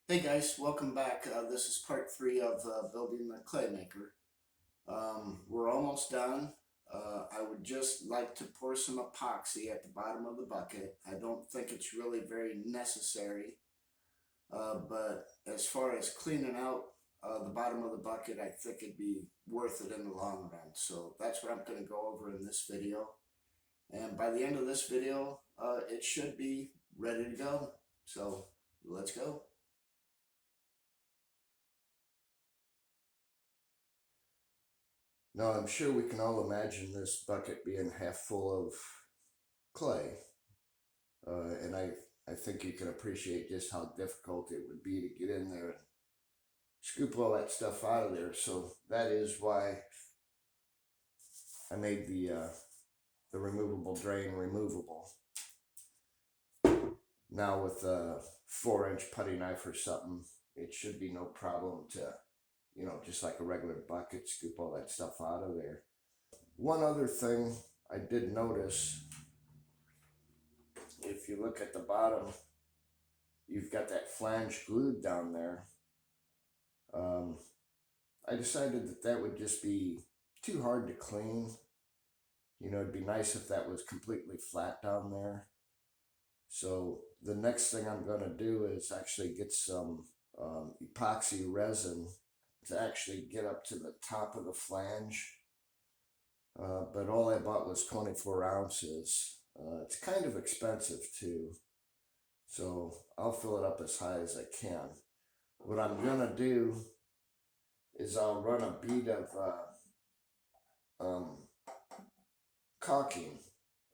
Hey guys, welcome back. This is part three of building the claymaker. We're almost done. I would just like to pour some epoxy at the bottom of the bucket. I don't think it's really very necessary, but as far as cleaning out the bottom of the bucket, I think it'd be worth it in the long run. So that's what I'm going to go over in this video. And by the end of this video, it should be ready to go. So let's go. Now, I'm sure we can all imagine this bucket being half full of clay, and I think you can appreciate just how difficult it would be to get in there and scoop all that stuff out of there. So that is why I made the removable drain removable. Now with a 4-inch putty knife or something, it should be no problem to, just like a regular bucket, scoop all that stuff out of there. One other thing I did notice, if you look at the bottom, you've got that flange glued down there. I decided that that would just be too hard to clean. It'd be nice if that was completely flat down there. So the next thing I'm going to do is actually get some epoxy resin to actually get up to the top of the flange. But all I bought was 24 ounces. It's kind of expensive too. So I'll fill it up as high as I can. What I'm gonna do is I'll run a bead of caulking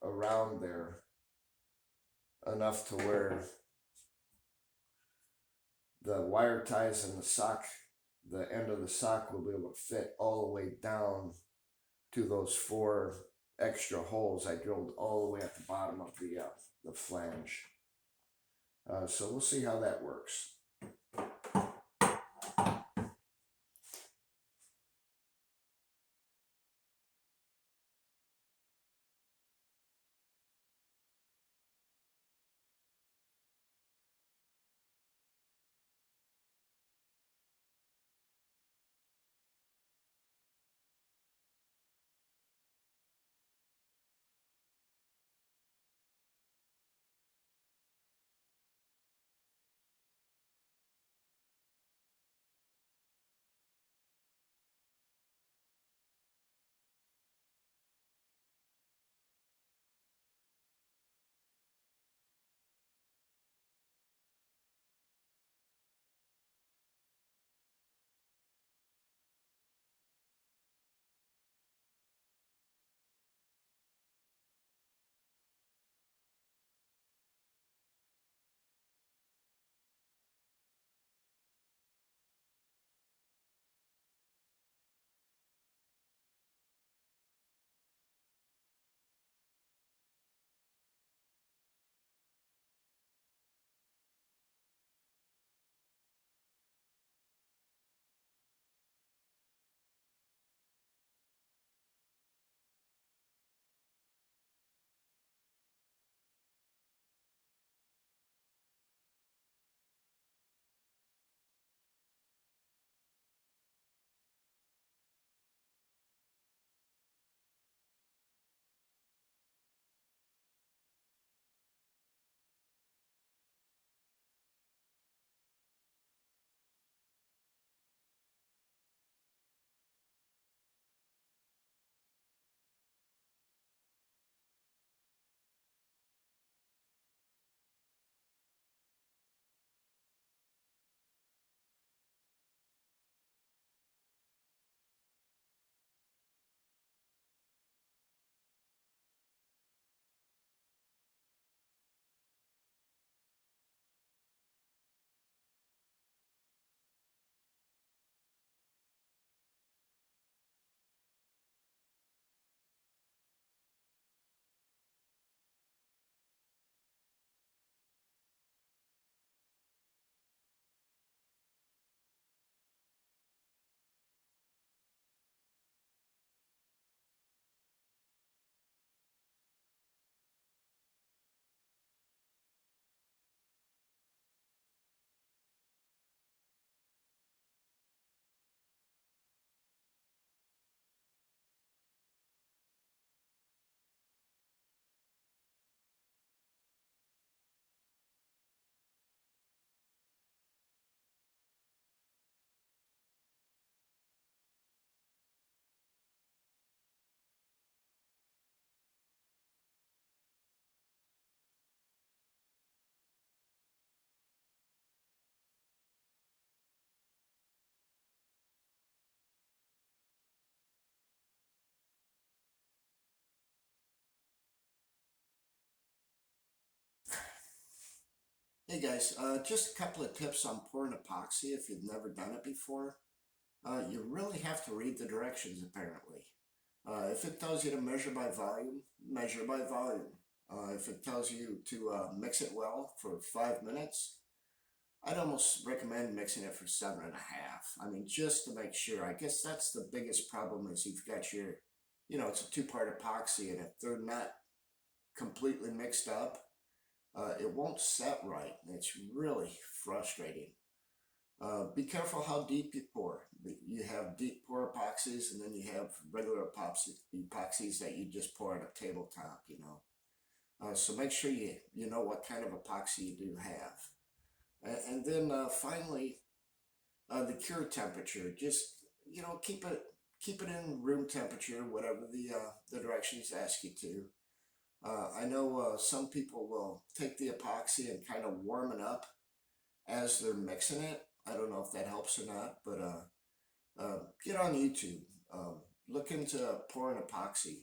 around there enough to where the wire ties and the end of the sock will be able to fit all the way down to those 4 extra holes I drilled all the way at the bottom of the flange. So we'll see how that works. Hey guys, just a couple of tips on pouring epoxy if you've never done it before. You really have to read the directions apparently. If it tells you to measure by volume, measure by volume. If it tells you to mix it well for 5 minutes, I'd almost recommend mixing it for 7.5. I mean, just to make sure. I guess that's the biggest problem is you've got it's a two-part epoxy, and if they're not completely mixed up, it won't set right. It's really frustrating. Be careful how deep you pour. You have deep pour epoxies, and then you have regular epoxies that you just pour on a tabletop. So make sure you know what kind of epoxy you do have. And then finally, the cure temperature. Just keep it in room temperature, whatever the directions ask you to. I know some people will take the epoxy and kind of warm it up as they're mixing it. I don't know if that helps or not, but get on YouTube. Look into pouring epoxy.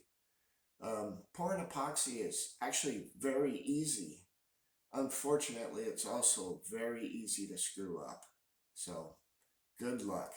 Pouring epoxy is actually very easy. Unfortunately, it's also very easy to screw up. So, good luck.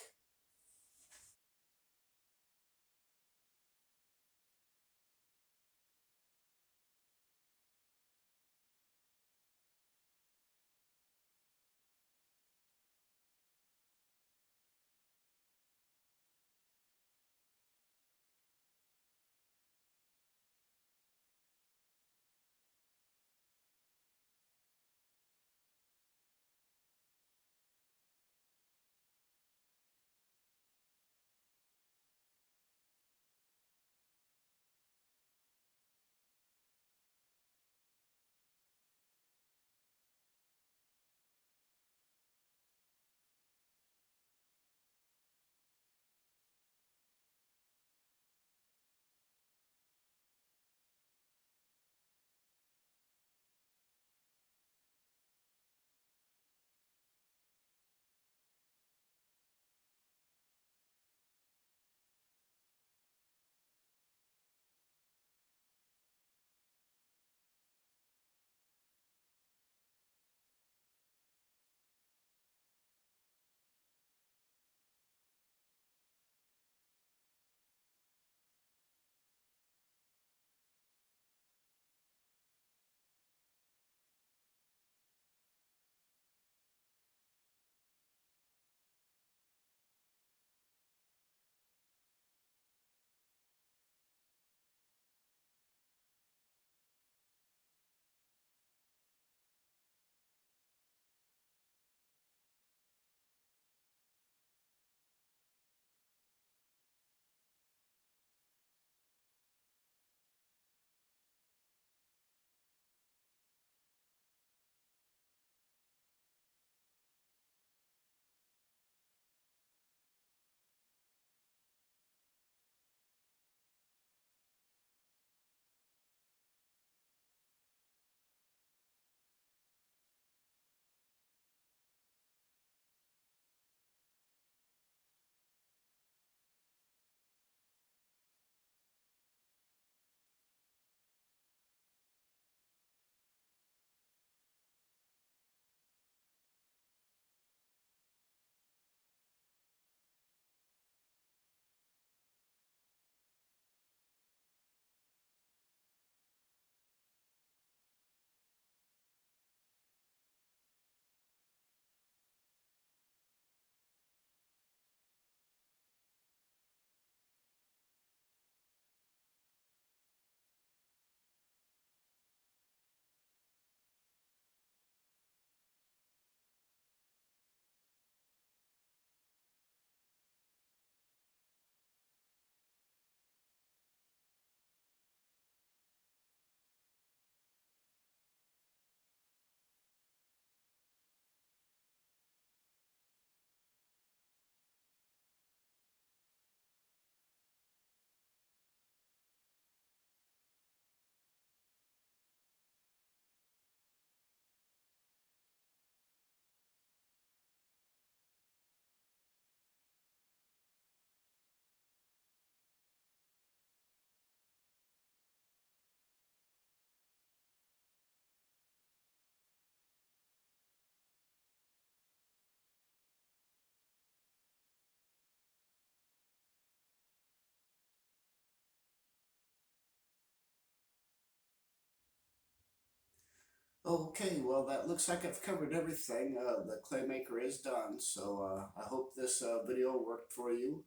Okay, well, that looks like I've covered everything. The claymaker is done, so I hope this video worked for you.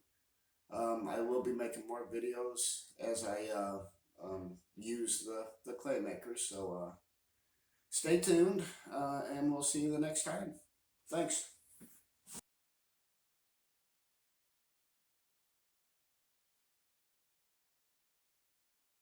I will be making more videos as I use the claymaker, so stay tuned, and we'll see you the next time. Thanks.